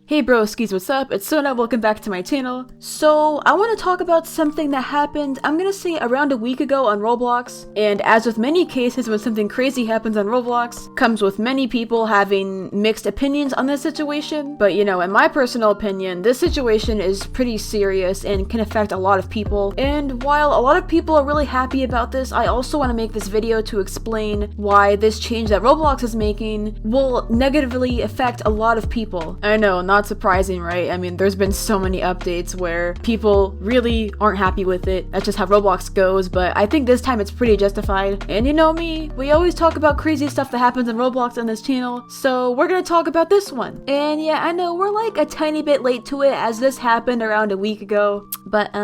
Hey broskies, what's up? It's Sona, welcome back to my channel. So, I want to talk about something that happened, I'm gonna say around a week ago on Roblox. And as with many cases when something crazy happens on Roblox, comes with many people having mixed opinions on this situation. But in my personal opinion, this situation is pretty serious and can affect a lot of people. And while a lot of people are really happy about this, I also want to make this video to explain why this change that Roblox is making will negatively affect a lot of people. I know, not surprising, right? I mean, there's been so many updates where people really aren't happy with it. That's just how Roblox goes, but I think this time it's pretty justified. And you know me, we always talk about crazy stuff that happens in Roblox on this channel, so we're gonna talk about this one. And yeah, I know we're like a tiny bit late to it as this happened around a week ago, but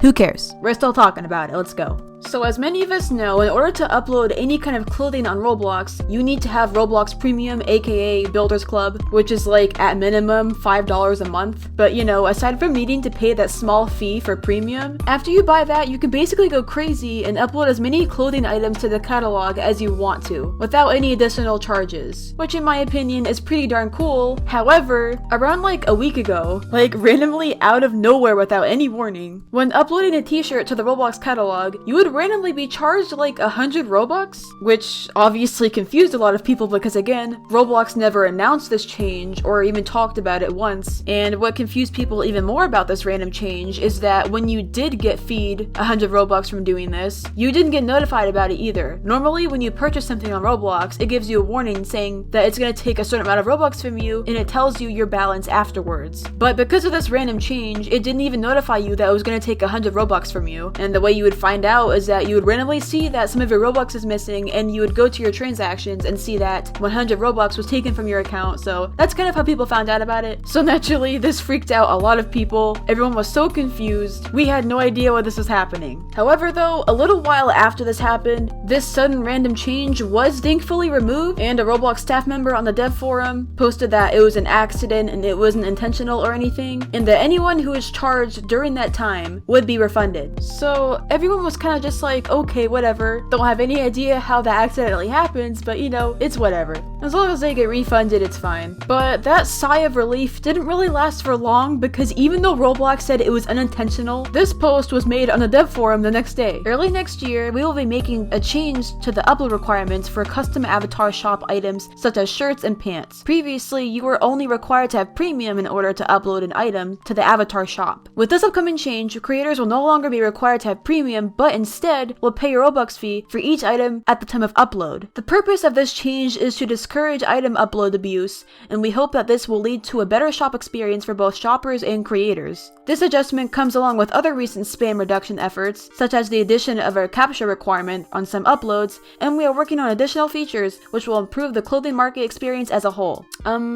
who cares? We're still talking about it, let's go. So as many of us know, in order to upload any kind of clothing on Roblox, you need to have Roblox Premium, aka Builders Club, which is like at minimum $5 a month. But aside from needing to pay that small fee for Premium, after you buy that, you can basically go crazy and upload as many clothing items to the catalog as you want to, without any additional charges, which in my opinion is pretty darn cool. However, around like a week ago, like randomly out of nowhere without any warning, when uploading a t-shirt to the Roblox catalog, you would randomly be charged like 100 Robux, which obviously confused a lot of people because again, Roblox never announced this change or even talked about it once. And what confused people even more about this random change is that when you did get feed 100 Robux from doing this, you didn't get notified about it either. Normally when you purchase something on Roblox, it gives you a warning saying that it's going to take a certain amount of Robux from you and it tells you your balance afterwards. But because of this random change, it didn't even notify you that it was going to take 100 Robux from you. And the way you would find out is that you would randomly see that some of your Robux is missing and you would go to your transactions and see that 100 Robux was taken from your account. So that's kind of how people found out about it. So naturally, this freaked out a lot of people. Everyone was so confused. We had no idea why this was happening. However though, a little while after this happened, this sudden random change was thankfully removed, and a Roblox staff member on the dev forum posted that it was an accident and it wasn't intentional or anything, and that anyone who was charged during that time would be refunded. So everyone was kind of just like, okay, whatever. Don't have any idea how that accidentally happens, but it's whatever. As long as they get refunded, it's fine. But that sigh of relief didn't really last for long because even though Roblox said it was unintentional, this post was made on the dev forum the next day. Early next year, we will be making a change to the upload requirements for custom avatar shop items such as shirts and pants. Previously, you were only required to have Premium in order to upload an item to the avatar shop. With this upcoming change, creators will no longer be required to have Premium, but instead will pay your Robux fee for each item at the time of upload. The purpose of this change is to discourage item upload abuse, and we hope that this will lead to a better shop experience for both shoppers and creators. This adjustment comes along with other recent spam reduction efforts, such as the addition of a captcha requirement on some uploads, and we are working on additional features which will improve the clothing market experience as a whole.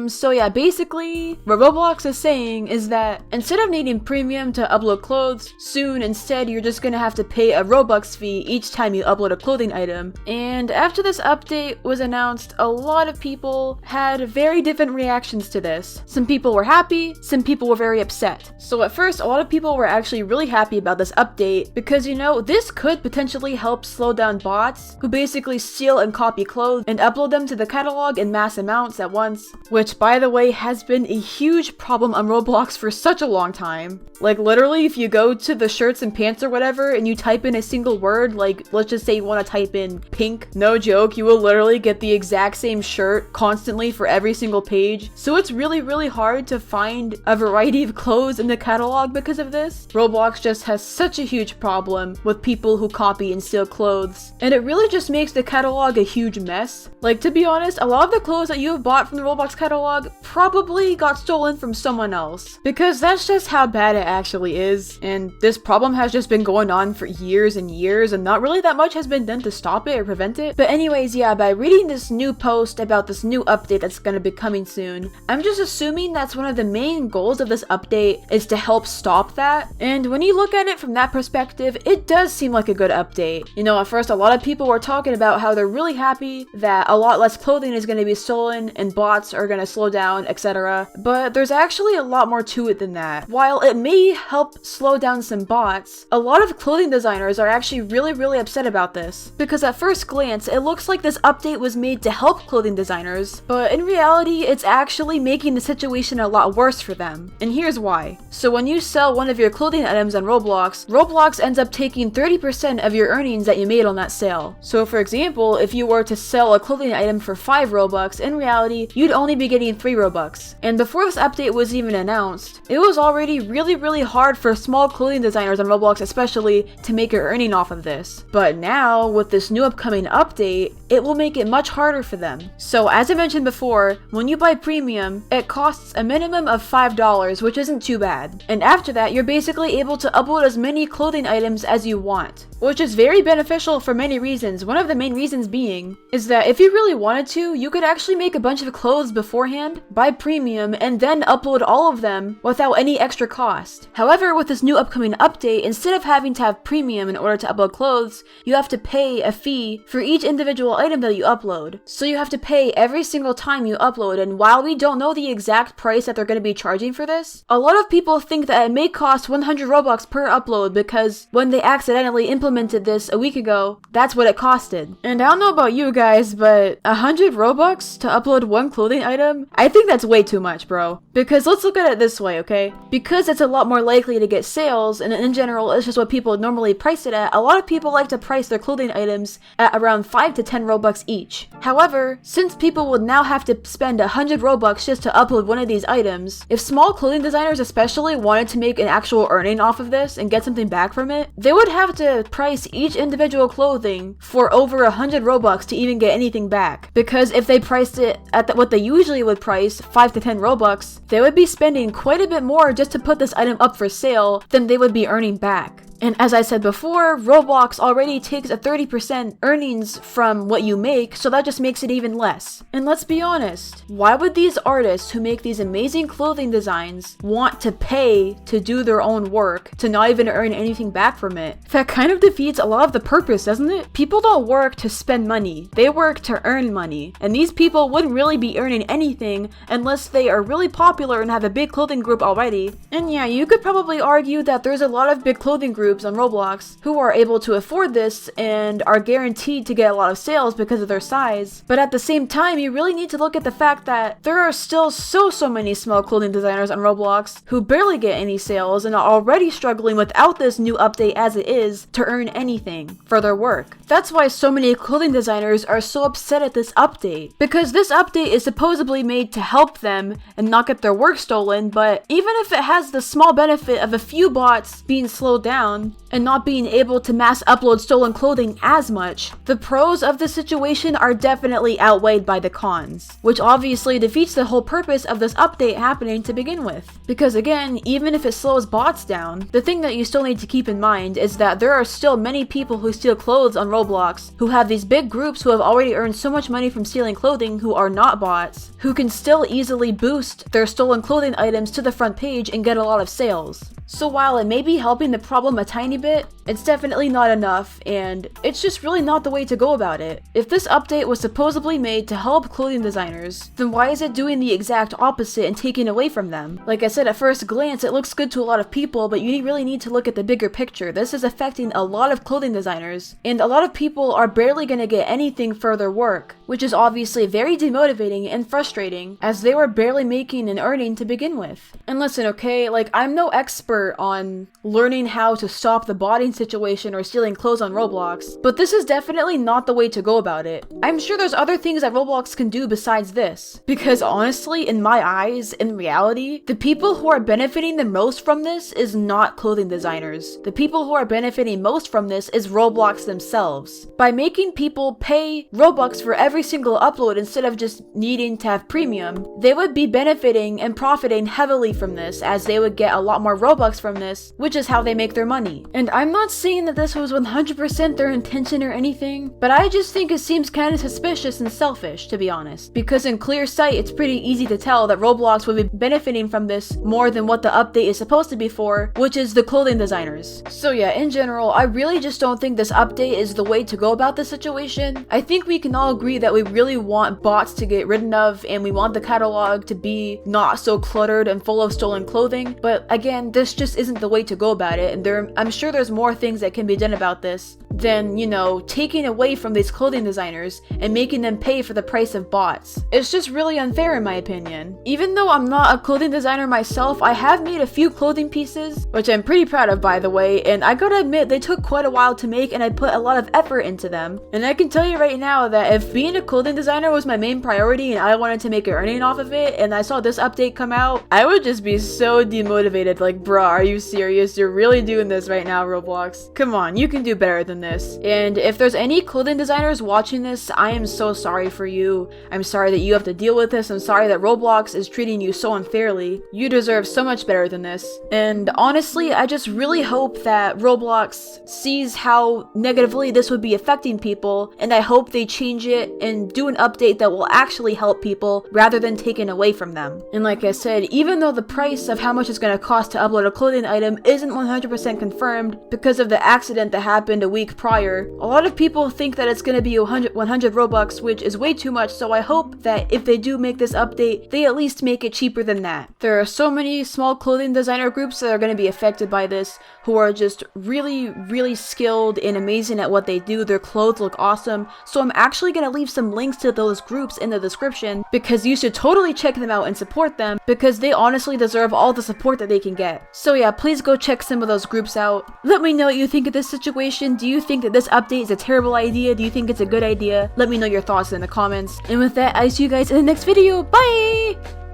So yeah, basically, what Roblox is saying is that instead of needing Premium to upload clothes, soon instead you're just gonna have to pay a Robux fee each time you upload a clothing item. And after this update was announced, a lot of people had very different reactions to this. Some people were happy, some people were very upset. So at first, a lot of people were actually really happy about this update because this could potentially help slow down bots who basically steal and copy clothes and upload them to the catalog in mass amounts at once, which by the way has been a huge problem on Roblox for such a long time. Like literally, if you go to the shirts and pants or whatever and you type in a single word, like let's just say you want to type in pink, no joke, you will literally get the exact same shirt constantly for every single page. So it's really hard to find a variety of clothes in the catalog because of this. Roblox just has such a huge problem with people who copy and steal clothes, and it really just makes the catalog a huge mess. Like, to be honest, a lot of the clothes that you have bought from the Roblox catalog probably got stolen from someone else, because that's just how bad it actually is. And this problem has just been going on for years and years, and not really that much has been done to stop it or prevent it. But anyways, yeah, by reading this new post about this new update that's gonna be coming soon, I'm just assuming that's one of the main goals of this update is to help stop that. And when you look at it from that perspective, it does seem like a good update. At first a lot of people were talking about how they're really happy that a lot less clothing is going to be stolen and bots are going to slow down, etc. But there's actually a lot more to it than that. While it may help slow down some bots, a lot of clothing designers are actually really upset about this. Because at first glance, it looks like this update was made to help clothing designers, but in reality, it's actually making the situation a lot worse for them. And here's why. So when you sell one of your clothing items on Roblox, Roblox ends up taking 30% of your earnings that you made on that sale. So for example, if you were to sell a clothing item for 5 Robux, in reality, you'd only be getting 3 Robux. And before this update was even announced, it was already really hard for small clothing designers on Roblox especially to make an earning off of this. But now, with this new upcoming update, it will make it much harder for them. So as I mentioned before, when you buy premium, it costs a minimum of $5, which isn't too bad. And after that, you're basically able to upload as many clothing items as you want, which is very beneficial for many reasons. One of the main reasons being is that if you really wanted to, you could actually make a bunch of clothes beforehand, buy premium, and then upload all of them without any extra cost. However, with this new upcoming update, instead of having to have premium in order to upload clothes, you have to pay a fee for each individual item that you upload. So you have to pay every single time you upload, and while we don't know the exact price that they're going to be charging for this, a lot of people think that it may cost 100 Robux per upload because when they accidentally implemented this a week ago, that's what it costed. And I don't know about you guys, but 100 Robux to upload one clothing item? I think that's way too much, bro. Because let's look at it this way, okay? Because it's a lot more likely to get sales, and in general, it's just what people normally price it at, a lot of people like to price their clothing items at around 5 to 10 Robux each. However, since people would now have to spend 100 Robux just to upload one of these items, if small clothing designers especially wanted to make an actual earning off of this and get something back from it, they would have to price each individual clothing for over 100 Robux to even get anything back. Because if they priced it at what they usually would price, 5 to 10 Robux, they would be spending quite a bit more just to put this item up for sale than they would be earning back. And as I said before, Roblox already takes a 30% earnings from what you make, so that just makes it even less. And let's be honest, why would these artists who make these amazing clothing designs want to pay to do their own work to not even earn anything back from it? That kind of defeats a lot of the purpose, doesn't it? People don't work to spend money, they work to earn money. And these people wouldn't really be earning anything unless they are really popular and have a big clothing group already. And yeah, you could probably argue that there's a lot of big clothing groups on Roblox who are able to afford this and are guaranteed to get a lot of sales because of their size. But at the same time, you really need to look at the fact that there are still so many small clothing designers on Roblox who barely get any sales and are already struggling without this new update as it is to earn anything for their work. That's why so many clothing designers are so upset at this update, because this update is supposedly made to help them and not get their work stolen, but even if it has the small benefit of a few bots being slowed down and not being able to mass upload stolen clothing as much, the pros of the situation are definitely outweighed by the cons, which obviously defeats the whole purpose of this update happening to begin with. Because again, even if it slows bots down, the thing that you still need to keep in mind is that there are still many people who steal clothes on Roblox, who have these big groups who have already earned so much money from stealing clothing who are not bots, who can still easily boost their stolen clothing items to the front page and get a lot of sales. So while it may be helping the problem a tiny bit, it's definitely not enough, and it's just really not the way to go about it. If this update was supposedly made to help clothing designers, then why is it doing the exact opposite and taking away from them? Like I said, at first glance, it looks good to a lot of people, but you really need to look at the bigger picture. This is affecting a lot of clothing designers, and a lot of people are barely gonna get anything for their work, which is obviously very demotivating and frustrating, as they were barely making an earning to begin with. And listen, okay, like, I'm no expert on learning how to stop the botting situation or stealing clothes on Roblox, but this is definitely not the way to go about it. I'm sure there's other things that Roblox can do besides this, because honestly, in my eyes, in reality, the people who are benefiting the most from this is not clothing designers. The people who are benefiting most from this is Roblox themselves. By making people pay Robux for every single upload instead of just needing to have premium, they would be benefiting and profiting heavily from this, as they would get a lot more Robux from this, which is how they make their money. And I'm not saying that this was 100% their intention or anything, but I just think it seems kind of suspicious and selfish, to be honest. Because in clear sight, it's pretty easy to tell that Roblox would be benefiting from this more than what the update is supposed to be for, which is the clothing designers. So yeah, in general, I really just don't think this update is the way to go about the situation. I think we can all agree that we really want bots to get rid of, and we want the catalog to be not so cluttered and full of stolen clothing, but again, this just isn't the way to go about it, and there I'm sure there's more things that can be done about this than, you know, taking away from these clothing designers and making them pay for the price of bots. It's just really unfair in my opinion. Even though I'm not a clothing designer myself, I have made a few clothing pieces, which I'm pretty proud of by the way, and I gotta admit they took quite a while to make and I put a lot of effort into them. And I can tell you right now that if being a clothing designer was my main priority and I wanted to make an earning off of it and I saw this update come out, I would just be so demotivated. Like, bruh, are you serious? You're really doing this right now, Roblox? Come on, you can do better than this. And if there's any clothing designers watching this, I am so sorry for you. I'm sorry that you have to deal with this. I'm sorry that Roblox is treating you so unfairly. You deserve so much better than this. And honestly, I just really hope that Roblox sees how negatively this would be affecting people, and I hope they change it and do an update that will actually help people rather than taking away from them. And like I said, even though the price of how much it's going to cost to upload a clothing item isn't 100% confirmed because of the accident that happened a week prior, a lot of people think that it's going to be 100 Robux, which is way too much, so I hope that if they do make this update, they at least make it cheaper than that. There are so many small clothing designer groups that are going to be affected by this who are just really skilled and amazing at what they do. Their clothes look awesome, so I'm actually going to leave some links to those groups in the description because you should totally check them out and support them because they honestly deserve all the support that they can get. So yeah, please go check some of those groups out. Let me know what you think of this situation. Do you think that this update is a terrible idea? Do you think it's a good idea? Let me know your thoughts in the comments. And with that, I see you guys in the next video. Bye!